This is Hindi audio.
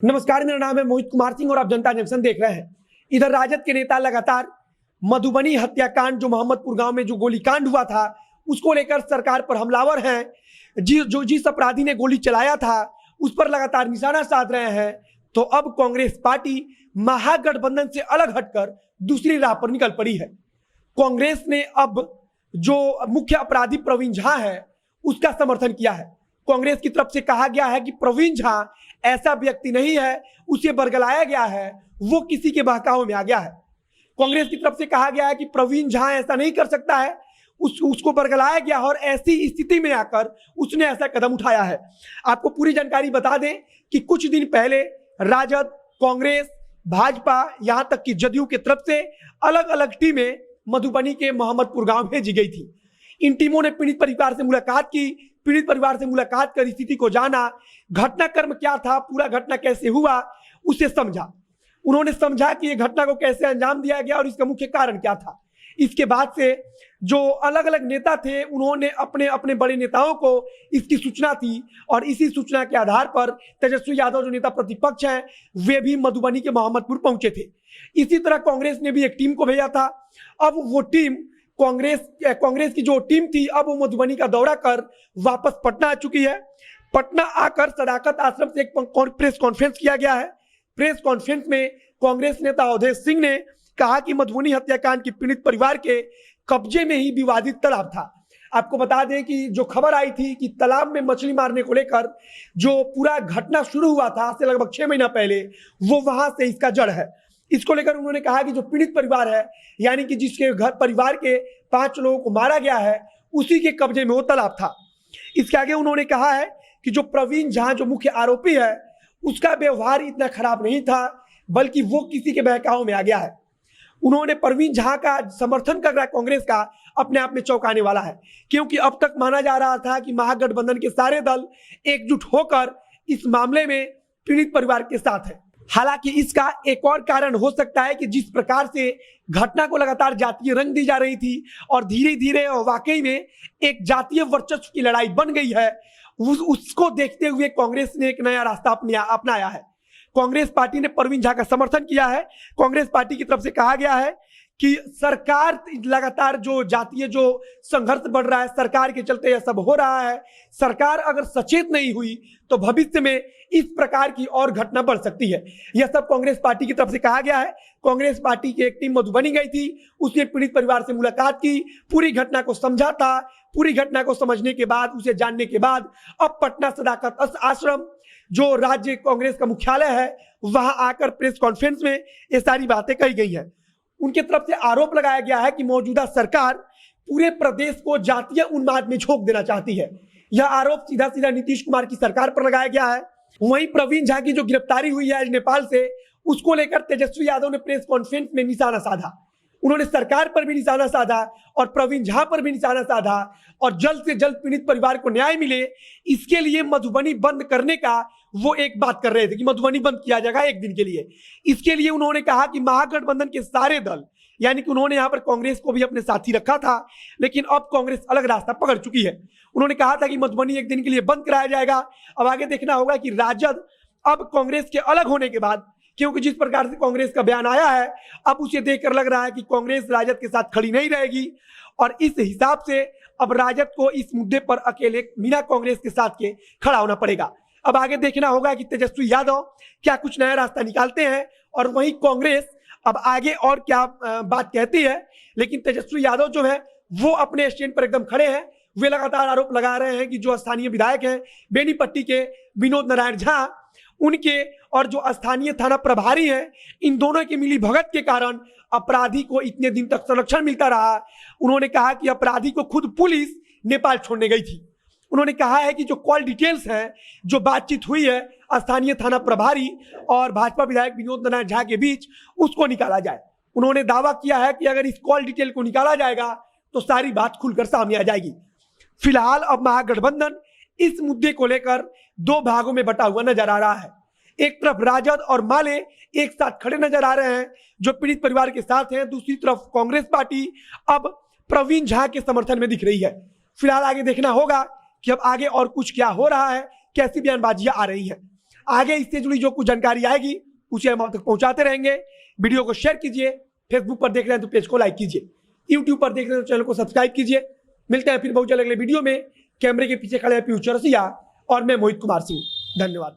नमस्कार, मेरा नाम है मोहित कुमार सिंह और आप जनता जंक्शन देख रहे हैं। इधर राजद के नेता लगातार मधुबनी हत्याकांड, जो मोहम्मदपुर गांव में जो गोलीकांड हुआ था, उसको लेकर सरकार पर हमलावर हैं। जिस अपराधी ने गोली चलाया था उस पर लगातार निशाना साध रहे हैं। तो अब कांग्रेस पार्टी महागठबंधन से अलग हटकर दूसरी राह पर निकल पड़ी है। कांग्रेस ने अब जो मुख्य अपराधी प्रवीण झा है उसका समर्थन किया है। कांग्रेस की तरफ से कहा गया है कि प्रवीण झा ऐसा व्यक्ति नहीं है, उसे बरगलाया गया है, वो किसी के बहकावे में आ गया है। कांग्रेस की तरफ से कहा गया है कि प्रवीण झा ऐसा नहीं कर सकता है, उसको बरगलाया गया और ऐसी स्थिति में आकर उसने ऐसा कदम उठाया है। आपको पूरी जानकारी बता दें कि कुछ दिन पहले राजद, कांग्रेस, भाजपा, यहां तक कि जदयू की तरफ से अलग अलग टीमें मधुबनी के मोहम्मदपुर गांव भेजी गई थी। इन टीमों ने पीड़ित परिवार से मुलाकात की, पीड़ित परिवार से मुलाकात कर स्थिति को जाना, घटनाक्रम क्या था, पूरा घटना कैसे हुआ, उसे समझा। उन्होंने समझा कि ये घटना को कैसे अंजाम दिया गया और इसका मुख्य कारण क्या था। इसके बाद से जो अलग अलग नेता थे उन्होंने अपने अपने बड़े नेताओं को इसकी सूचना दी और इसी सूचना के आधार पर तेजस्वी यादव जो नेता प्रतिपक्ष हैं वे भी मधुबनी के मोहम्मदपुर पहुंचे थे। इसी तरह कांग्रेस ने भी एक टीम को भेजा था। अब वो टीम कांग्रेस की जो टीम थी अब वो मधुबनी का दौरा कर वापस पटना आ चुकी है। पटना आकर सदाकत आश्रम से एक प्रेस कॉन्फ्रेंस किया गया है। प्रेस कॉन्फ्रेंस में कांग्रेस नेता अवधेश सिंह ने कहा कि मधुबनी हत्याकांड के पीड़ित परिवार के कब्जे में ही विवादित तालाब था। आपको बता दें कि जो खबर आई थी कि तालाब में मछली मारने को लेकर जो पूरा घटना शुरू हुआ था आज से लगभग 6 महीना पहले, वो वहां से इसका जड़ है। इसको लेकर उन्होंने कहा कि जो पीड़ित परिवार है, यानी कि जिसके घर परिवार के 5 लोगों को मारा गया है, उसी के कब्जे में वो तालाब था। इसके आगे उन्होंने कहा है कि जो प्रवीण झा जो मुख्य आरोपी है उसका व्यवहार इतना खराब नहीं था, बल्कि वो किसी के बहकावे में आ गया है। उन्होंने प्रवीण झा का समर्थन कर रहा है कांग्रेस का, अपने आप में चौंकाने वाला है, क्योंकि अब तक माना जा रहा था कि महागठबंधन के सारे दल एकजुट होकर इस मामले में पीड़ित परिवार के साथ है। हालांकि इसका एक और कारण हो सकता है कि जिस प्रकार से घटना को लगातार जातीय रंग दी जा रही थी और धीरे धीरे वाकई में एक जातीय वर्चस्व की लड़ाई बन गई है, उसको देखते हुए कांग्रेस ने एक नया रास्ता अपनाया है। कांग्रेस पार्टी ने प्रवीण झा का समर्थन किया है। कांग्रेस पार्टी की तरफ से कहा गया है कि सरकार लगातार जो जातीय जो संघर्ष बढ़ रहा है, सरकार के चलते यह सब हो रहा है। सरकार अगर सचेत नहीं हुई तो भविष्य में इस प्रकार की और घटना बढ़ सकती है। यह सब कांग्रेस पार्टी की तरफ से कहा गया है। कांग्रेस पार्टी की एक टीम मधुबनी गई थी, उसने पीड़ित परिवार से मुलाकात की, पूरी घटना को समझा था। पूरी घटना को समझने के बाद, उसे जानने के बाद अब पटना सदाकत आश्रम जो राज्य कांग्रेस का मुख्यालय है वहां आकर प्रेस कॉन्फ्रेंस में ये सारी बातें कही गई हैं। उनके तरफ से आरोप लगाया गया है कि मौजूदा सरकार पूरे प्रदेश को जातीय उन्माद में झोंक देना चाहती है। यह आरोप सीधा सीधा नीतीश कुमार की सरकार पर लगाया गया है। वहीं प्रवीण झा की जो गिरफ्तारी हुई है आज नेपाल से, उसको लेकर तेजस्वी यादव ने प्रेस कॉन्फ्रेंस में निशाना साधा। उन्होंने सरकार पर भी निशाना साधा और प्रवीण झा पर भी निशाना साधा और जल्द से जल्द पीड़ित परिवार को न्याय मिले, इसके लिए मधुबनी बंद करने का वो एक बात कर रहे थे कि मधुबनी बंद किया जाएगा एक दिन के लिए। इसके लिए उन्होंने कहा कि महागठबंधन के सारे दल, यानी कि उन्होंने यहाँ पर कांग्रेस को भी अपने साथी रखा था, लेकिन अब कांग्रेस अलग रास्ता पकड़ चुकी है। उन्होंने कहा था कि मधुबनी एक दिन के लिए बंद कराया जाएगा। अब आगे देखना होगा कि राजद अब कांग्रेस के अलग होने के बाद, क्योंकि जिस प्रकार से कांग्रेस का बयान आया है, अब उसे देखकर लग रहा है कि कांग्रेस राजद के साथ खड़ी नहीं रहेगी और इस हिसाब से अब राजद को इस मुद्दे पर अकेले बिना कांग्रेस के साथ के खड़ा होना पड़ेगा। अब आगे देखना होगा कि तेजस्वी यादव क्या कुछ नया रास्ता निकालते हैं और वहीं कांग्रेस अब आगे और क्या बात कहती है। लेकिन तेजस्वी यादव जो है वो अपने स्टैंड पर एकदम खड़े हैं। वे लगातार आरोप लगा रहे हैं कि जो स्थानीय विधायक हैं बेनीपट्टी के विनोद नारायण झा, उनके और जो स्थानीय थाना प्रभारी हैं, इन दोनों की मिली भगत के कारण अपराधी को इतने दिन तक संरक्षण मिलता रहा। उन्होंने कहा कि अपराधी को खुद पुलिस नेपाल छोड़ने गई थी। उन्होंने कहा है कि जो कॉल डिटेल्स हैं, जो बातचीत हुई है स्थानीय थाना प्रभारी और भाजपा विधायक विनोद नारायण झा के बीच, उसको निकाला जाए। उन्होंने दावा किया है कि अगर इस कॉल डिटेल को निकाला जाएगा तो सारी बात खुलकर सामने आ जाएगी। फिलहाल अब महागठबंधन इस मुद्दे को लेकर 2 भागों में बटा हुआ नजर आ रहा है। एक तरफ राजद और माले एक साथ खड़े नजर आ रहे हैं जो पीड़ित परिवार के साथ हैं, दूसरी तरफ कांग्रेस पार्टी अब प्रवीण झा के समर्थन में दिख रही है। फिलहाल आगे देखना होगा कि अब आगे और कुछ क्या हो रहा है, कैसी बयानबाजियां आ रही हैं। आगे इससे जुड़ी जो कुछ जानकारी आएगी उसे हम आप तक पहुंचाते रहेंगे। वीडियो को शेयर कीजिए, फेसबुक पर देख रहे हैं तो पेज को लाइक कीजिए, यूट्यूब पर देख रहे हैं तो चैनल को सब्सक्राइब कीजिए। मिलते हैं फिर बहुत जल्द अगले वीडियो में। कैमरे के पीछे खड़े हैं पीयूष चौरसिया और मैं मोहित कुमार सिंह। धन्यवाद।